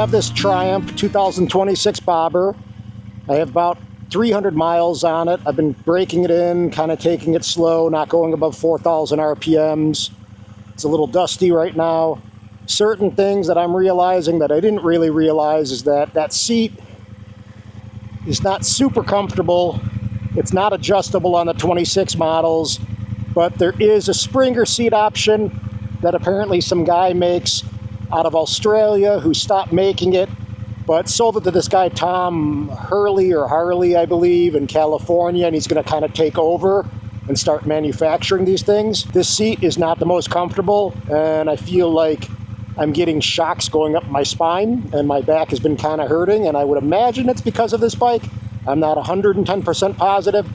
have this Triumph 2026 bobber. I have about 300 miles on it. I've been breaking it in, kind of taking it slow, not going above 4,000 RPMs. It's a little dusty right now. Certain things that I'm realizing that I didn't really realize is that that seat is not super comfortable. It's not adjustable on the 26 models, but there is a Springer seat option that apparently some guy makes out of Australia who stopped making it, but sold it to this guy Tom Harley, I believe, in California, and he's going to kind of take over and start manufacturing these things. This seat is not the most comfortable, and I feel like I'm getting shocks going up my spine, and my back has been kind of hurting, and I would imagine it's because of this bike. I'm not 110% positive,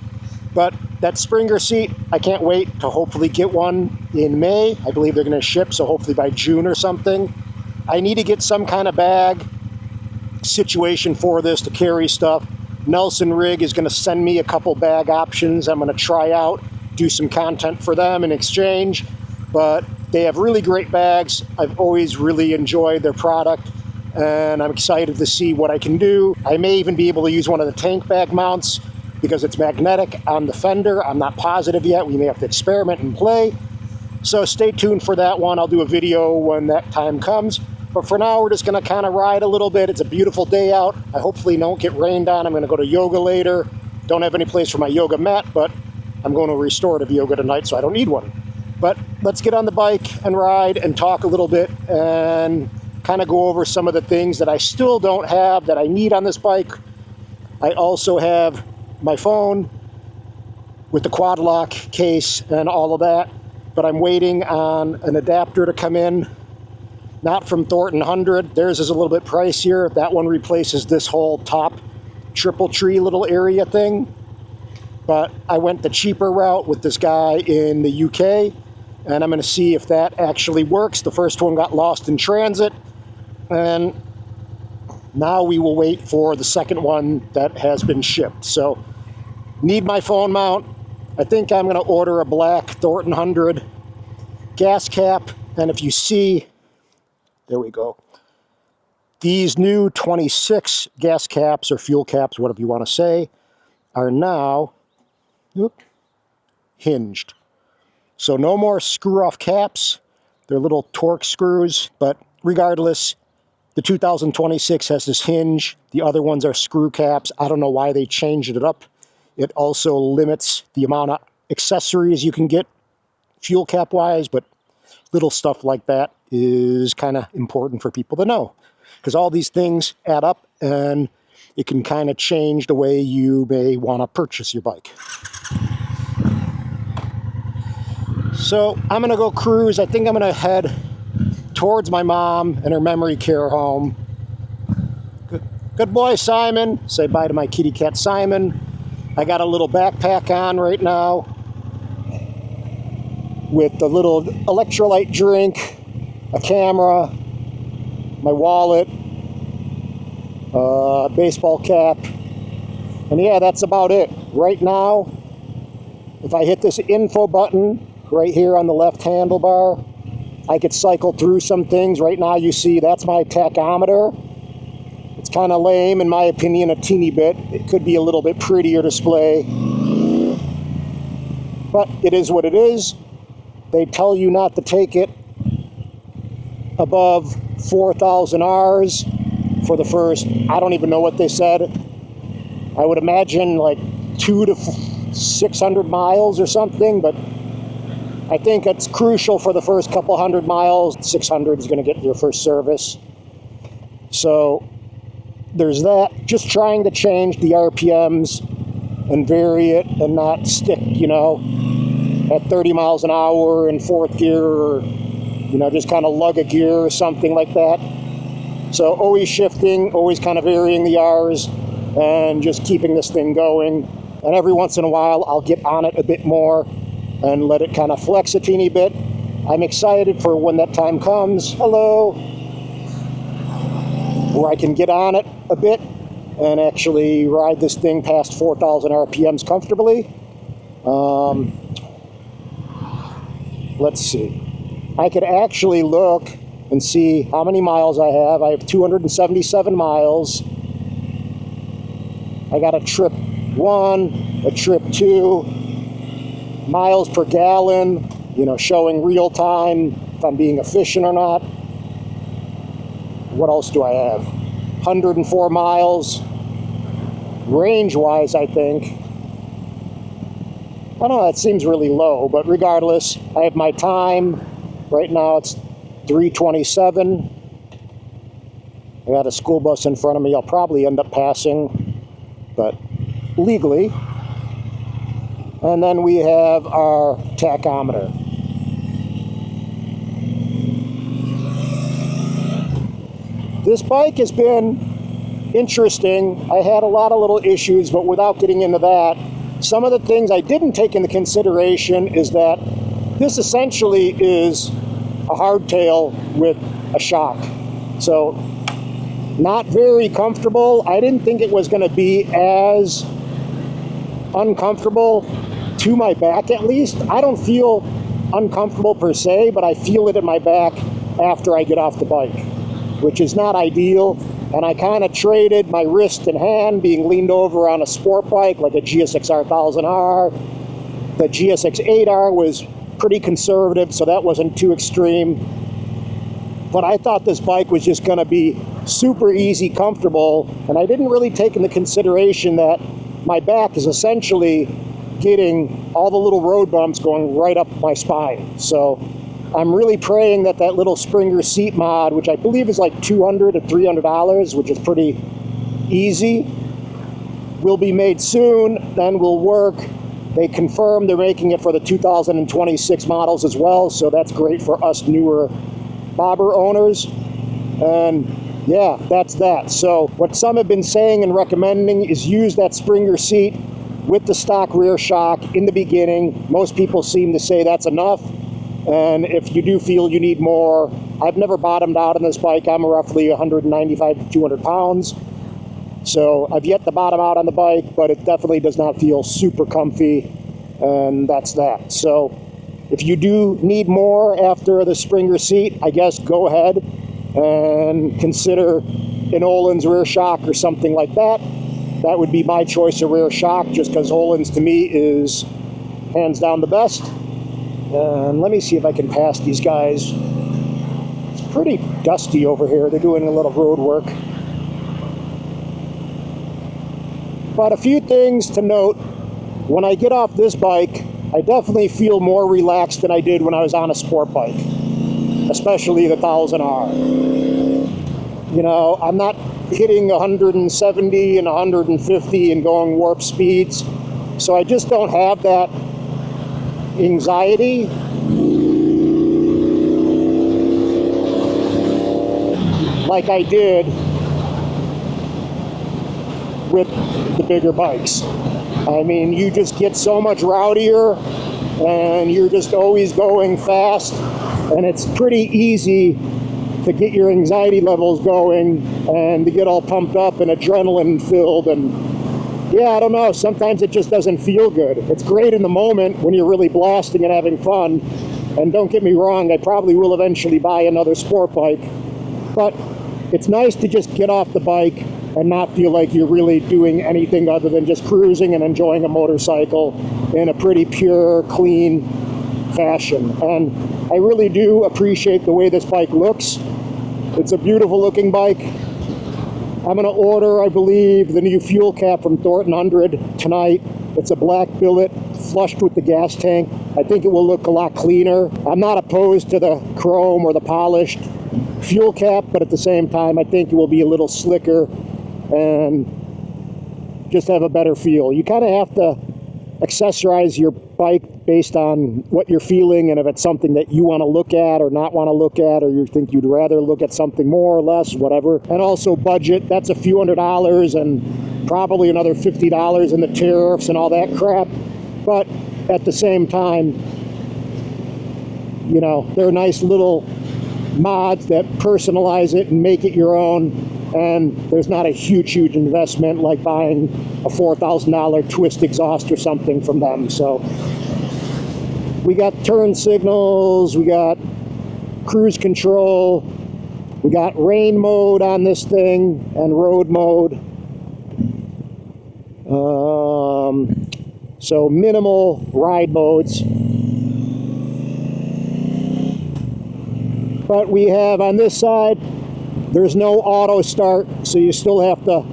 but that Springer seat, I can't wait to hopefully get one in May. I believe they're going to ship, so hopefully by June or something. I need to get some kind of bag situation for this to carry stuff. Nelson Rig is going to send me a couple bag options I'm going to try out, do some content for them in exchange, but they have really great bags. I've always really enjoyed their product, and I'm excited to see what I can do. I may even be able to use one of the tank bag mounts because it's magnetic on the fender. I'm not positive yet. We may have to experiment and play. So stay tuned for that one. I'll do a video when that time comes. But for now, we're just going to kind of ride a little bit. It's a beautiful day out. I hopefully don't get rained on. I'm going to go to yoga later. Don't have any place for my yoga mat, but I'm going to restorative yoga tonight, so I don't need one. But let's get on the bike and ride and talk a little bit and kind of go over some of the things that I still don't have that I need on this bike. I also have my phone with the quad lock case and all of that, but I'm waiting on an adapter to come in, not from Thornton 100. Theirs is a little bit pricier. That one replaces this whole top triple tree little area thing, but I went the cheaper route with this guy in the UK, and I'm going to see if that actually works. The first one got lost in transit, and now we will wait for the second one that has been shipped. So, need my phone mount. I think I'm going to order a black Thornton 100 gas cap, and if you see, there we go. These new 26 gas caps or fuel caps, whatever you want to say, are now hinged. So no more screw-off caps. They're little Torx screws, but regardless, the 2026 has this hinge. The other ones are screw caps. I don't know why they changed it up. It also limits the amount of accessories you can get fuel cap-wise, but little stuff like that is kind of important for people to know, because all these things add up and it can kind of change the way you may want to purchase your bike. So I'm going to go cruise. I think I'm going to head towards my mom and her memory care home. Good boy, Simon. Say bye to my kitty cat, Simon. I got a little backpack on right now with a little electrolyte drink, a camera, my wallet, baseball cap, and yeah, that's about it. Right now, if I hit this info button right here on the left handlebar, I could cycle through some things. Right now, you see that's my tachometer. It's kind of lame, in my opinion, a teeny bit. It could be a little bit prettier display, but it is what it is. They tell you not to take it above 4,000 Rs for the first, I don't even know what they said. I would imagine like 200 to 600 miles or something, but I think it's crucial for the first couple hundred miles. 600 is going to get your first service. So there's that. Just trying to change the RPMs and vary it and not stick, at 30 miles an hour in fourth gear, or, just kind of lug a gear or something like that. So always shifting, always kind of varying the Rs and just keeping this thing going. And every once in a while, I'll get on it a bit more and let it kind of flex a teeny bit. I'm excited for when that time comes. Hello. Where I can get on it a bit and actually ride this thing past 4,000 RPMs comfortably. Let's see. I could actually look and see how many miles I have. I have 277 miles. I got a trip 1, a trip 2, miles per gallon, you know, showing real time if I'm being efficient or not. What else do I have? 104 miles. Range-wise, I think, I don't know, that seems really low, but regardless, I have my time. Right now it's 3:27. I got a school bus in front of me. I'll probably end up passing, but legally. And then we have our tachometer. This bike has been interesting. I had a lot of little issues, but without getting into that, some of the things I didn't take into consideration is that this essentially is a hardtail with a shock. So not very comfortable. I didn't think it was going to be as uncomfortable to my back, at least. I don't feel uncomfortable per se, but I feel it in my back after I get off the bike, which is not ideal. And I kind of traded my wrist and hand being leaned over on a sport bike like a GSX-R 1000R. The GSX 8R was pretty conservative, so that wasn't too extreme. But I thought this bike was just going to be super easy, comfortable, and I didn't really take into consideration that my back is essentially getting all the little road bumps going right up my spine. So I'm really praying that that little Springer seat mod, which I believe is like $200 to $300, which is pretty easy, will be made soon, then will work. They confirmed they're making it for the 2026 models as well, so that's great for us newer bobber owners. And yeah, that's that. So what some have been saying and recommending is use that Springer seat with the stock rear shock in the beginning. Most people seem to say that's enough. And if you do feel you need more, I've never bottomed out on this bike. I'm roughly 195 to 200 pounds. So I've yet to bottom out on the bike, but it definitely does not feel super comfy. And that's that. So if you do need more after the Springer seat, I guess go ahead and consider an Öhlins rear shock or something like that. That would be my choice of rear shock, just because Öhlins to me is hands down the best. And let me see if I can pass these guys. It's pretty dusty over here. They're doing a little road work. But a few things to note. When I get off this bike, I definitely feel more relaxed than I did when I was on a sport bike, especially the 1000R. You know, I'm not hitting 170 and 150 and going warp speeds, so I just don't have that anxiety. Like I did with the bigger bikes. I mean, you just get so much rowdier and you're just always going fast, and it's pretty easy to get your anxiety levels going and to get all pumped up and adrenaline filled. And yeah, I don't know, sometimes it just doesn't feel good. It's great in the moment when you're really blasting and having fun. And don't get me wrong, I probably will eventually buy another sport bike. But it's nice to just get off the bike and not feel like you're really doing anything other than just cruising and enjoying a motorcycle in a pretty pure, clean fashion. And I really do appreciate the way this bike looks. It's a beautiful looking bike. I'm going to order, I believe, the new fuel cap from Thornton 100 tonight. It's a black billet flushed with the gas tank. I think it will look a lot cleaner. I'm not opposed to the chrome or the polished fuel cap, but at the same time, I think it will be a little slicker and just have a better feel. You kind of have to accessorize your bike based on what you're feeling, and if it's something that you want to look at or not want to look at, or you think you'd rather look at something more or less, whatever. And also budget, that's a few $100 and probably another $50 in the tariffs and all that crap. But at the same time, you know, they're nice little mods that personalize it and make it your own. And there's not a huge investment like buying a $4,000 twist exhaust or something from them. So we got turn signals, we got cruise control, We got rain mode on this thing and road mode. So minimal ride modes. But we have on this side, there's no auto start, so you still have to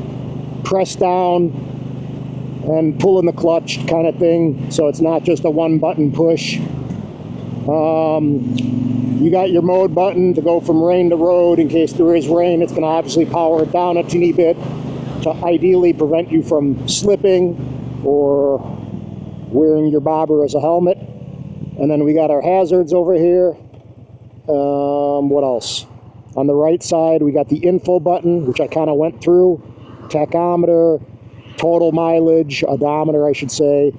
press down and pull in the clutch kind of thing. So it's not just a one button push. You got your mode button to go from rain to road in case there is rain. It's going to obviously power it down a teeny bit to ideally prevent you from slipping or wearing your bobber as a helmet. And then we got our hazards over here. What else? On the right side, we got the info button, which I kind of went through. Tachometer, total mileage, odometer, I should say.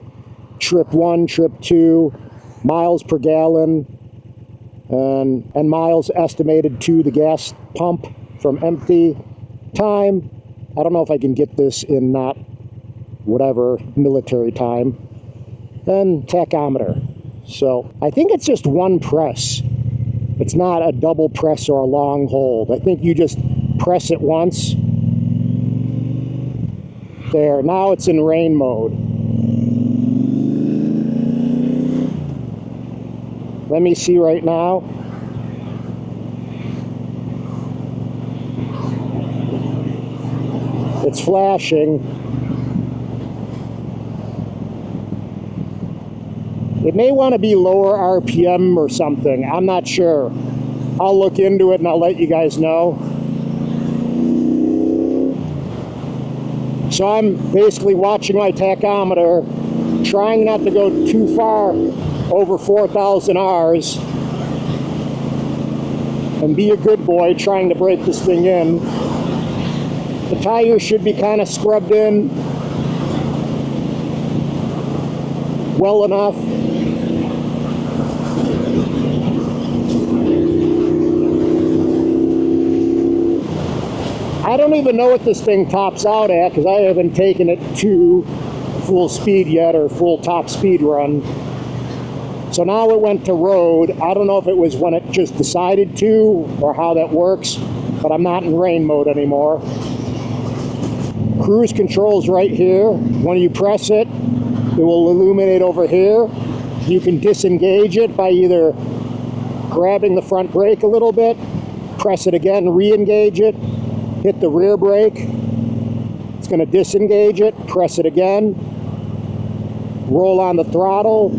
Trip 1, trip 2, miles per gallon, and miles estimated to the gas pump from empty. Time, I don't know if I can get this in not whatever military time. And tachometer. So I think it's just one press. It's not a double press or a long hold. I think you just press it once. There, now it's in rain mode. Let me see right now. It's flashing. It may want to be lower RPM or something. I'm not sure. I'll look into it and I'll let you guys know. So I'm basically watching my tachometer, trying not to go too far over 4,000 Rs, and be a good boy trying to break this thing in. The tires should be kind of scrubbed in well enough. I don't even know what this thing tops out at because I haven't taken it to full speed yet, or full top speed run. So now it went to road. I don't know if it was when it just decided to or how that works, but I'm not in rain mode anymore. Cruise control's right here. When you press it, it will illuminate over here. You can disengage it by either grabbing the front brake a little bit, press it again, re-engage it, hit the rear brake. It's going to disengage it, press it again, roll on the throttle.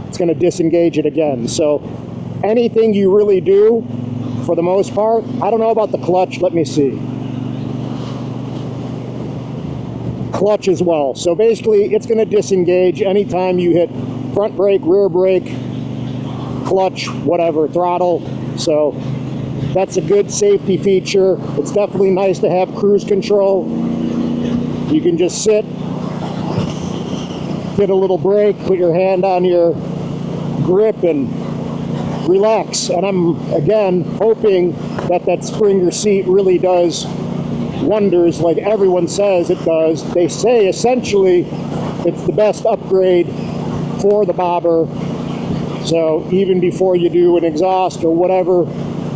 It's going to disengage it again. So anything you really do, for the most part, I don't know about the clutch, let me see. Clutch as well. So basically it's going to disengage anytime you hit front brake, rear brake, clutch, whatever, throttle. So that's a good safety feature. It's definitely nice to have cruise control. You can just sit, hit a little brake, put your hand on your grip and relax. And I'm, again, hoping that that Springer seat really does wonders like everyone says it does. They say essentially it's the best upgrade for the bobber. So even before you do an exhaust or whatever,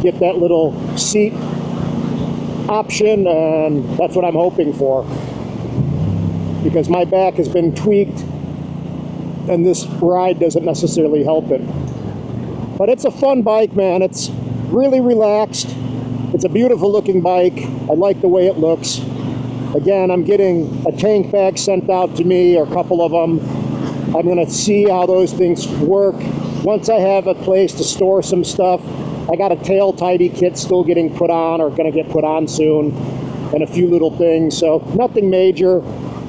get that little seat option, and that's what I'm hoping for, because my back has been tweaked and this ride doesn't necessarily help it. But it's a fun bike, man. It's really relaxed. It's a beautiful looking bike. I like the way it looks. Again, I'm getting a tank bag sent out to me, or a couple of them. I'm going to see how those things work. Once I have a place to store some stuff, I got a tail tidy kit still getting put on, or going to get put on soon, and a few little things. So nothing major.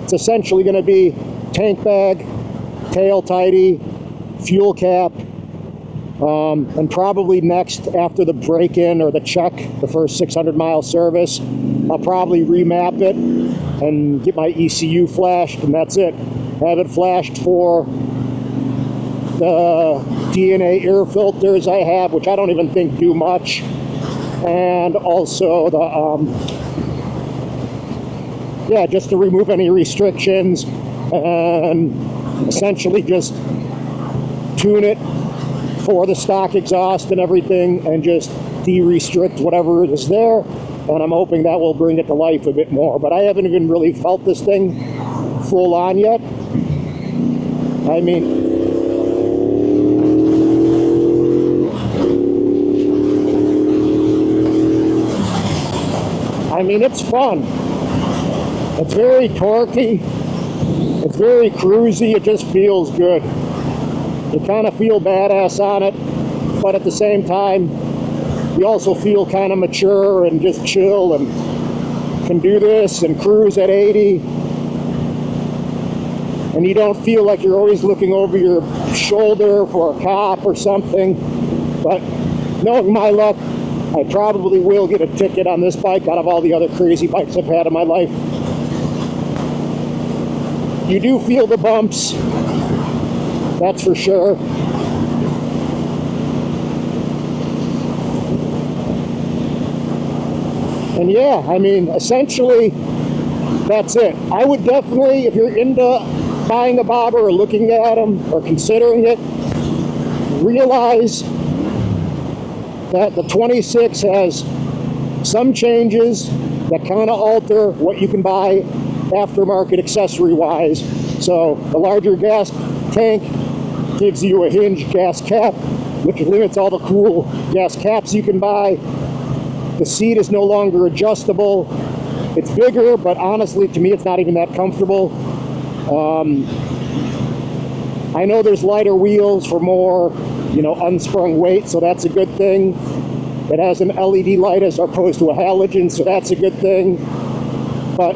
It's essentially going to be tank bag, tail tidy, fuel cap, and probably next, after the break-in or the check, the first 600-mile service, I'll probably remap it and get my ECU flashed, and that's it. Have it flashed for the DNA air filters I have, which I don't even think do much, and also the yeah, just to remove any restrictions and essentially just tune it for the stock exhaust and everything, and just de-restrict whatever is there, and I'm hoping that will bring it to life a bit more. But I haven't even really felt this thing full on yet. I mean, it's fun. It's very torquey. It's very cruisy. It just feels good. You kind of feel badass on it, but at the same time, you also feel kind of mature and just chill and can do this and cruise at 80. And you don't feel like you're always looking over your shoulder for a cop or something. But knowing my luck, I probably will get a ticket on this bike out of all the other crazy bikes I've had in my life. You do feel the bumps, that's for sure. And yeah, I mean, essentially, that's it. I would definitely, if you're into buying a bobber or looking at them or considering it, realize that the 26 has some changes that kind of alter what you can buy aftermarket accessory wise. So the larger gas tank gives you a hinged gas cap, which limits all the cool gas caps you can buy. The seat is no longer adjustable. It's bigger, but honestly, to me, it's not even that comfortable. I know there's lighter wheels for more, unsprung weight, so that's a good thing. It has an LED light as opposed to a halogen, so that's a good thing. But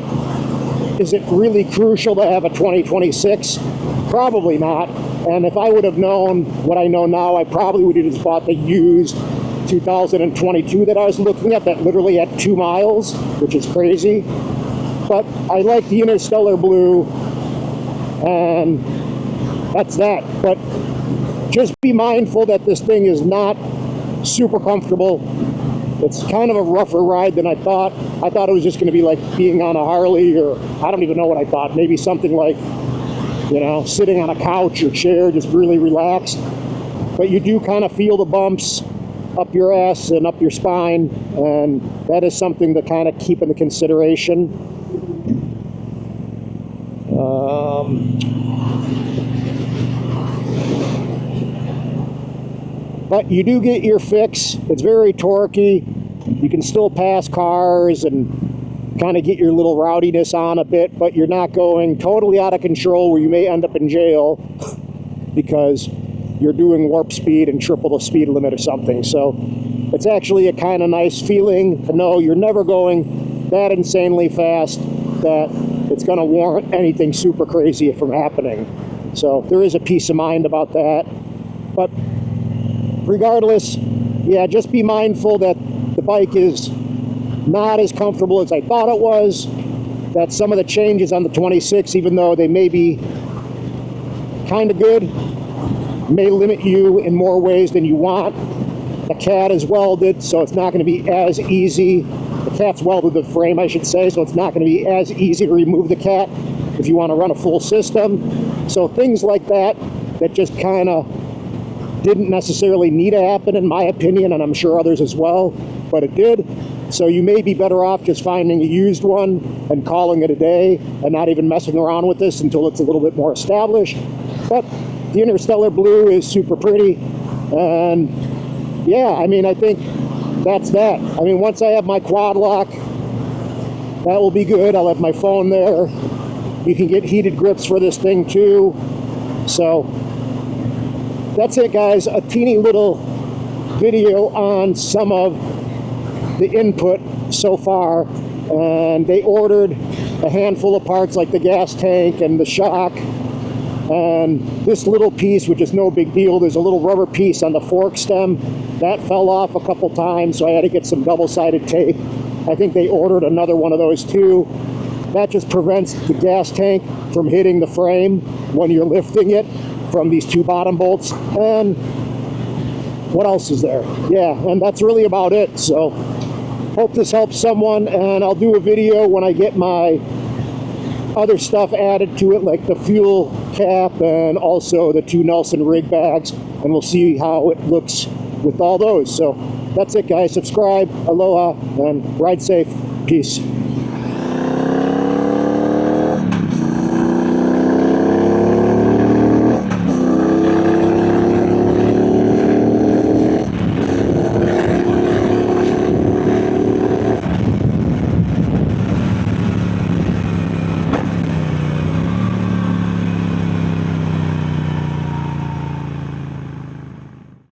is it really crucial to have a 2026? Probably not. And if I would have known what I know now, I probably would have just bought the used 2022 that I was looking at, that literally had 2 miles, which is crazy. But I like the Interstellar Blue, and that's that. But just be mindful that this thing is not super comfortable. It's kind of a rougher ride than I thought. I thought it was just going to be like being on a Harley, or I don't even know what I thought. Maybe something like, sitting on a couch or chair, just really relaxed. But you do kind of feel the bumps up your ass and up your spine, and that is something to kind of keep into consideration. But you do get your fix. It's very torquey. You can still pass cars and kind of get your little rowdiness on a bit, but you're not going totally out of control where you may end up in jail because you're doing warp speed and triple the speed limit or something. So it's actually a kind of nice feeling to know you're never going that insanely fast that it's going to warrant anything super crazy from happening. So there is a peace of mind about that. But regardless, yeah, just be mindful that the bike is not as comfortable as I thought it was, that some of the changes on the 26, even though they may be kind of good, may limit you in more ways than you want. The cat is welded, so it's not going to be as easy. The cat's welded the frame, I should say, so it's not going to be as easy to remove the cat if you want to run a full system. So things like that just kind of didn't necessarily need to happen, in my opinion, and I'm sure others as well, but it did. So you may be better off just finding a used one and calling it a day and not even messing around with this until it's a little bit more established. But the Interstellar Blue is super pretty, and yeah, I mean, I think that's that. I mean, once I have my quad lock, that will be good. I'll have my phone there. You can get heated grips for this thing too. So that's it, guys. A teeny little video on some of the input so far, and they ordered a handful of parts like the gas tank and the shock, and this little piece, which is no big deal. There's a little rubber piece on the fork stem that fell off a couple times, so I had to get some double-sided tape. I think they ordered another one of those too. That just prevents the gas tank from hitting the frame when you're lifting it from these 2 bottom bolts. And what else is there? Yeah, and that's really about it. So hope this helps someone, and I'll do a video when I get my other stuff added to it, like the fuel cap and also the 2 Nelson rig bags, and we'll see how it looks with all those. So That's it, guys. Subscribe, aloha, and ride safe. Peace.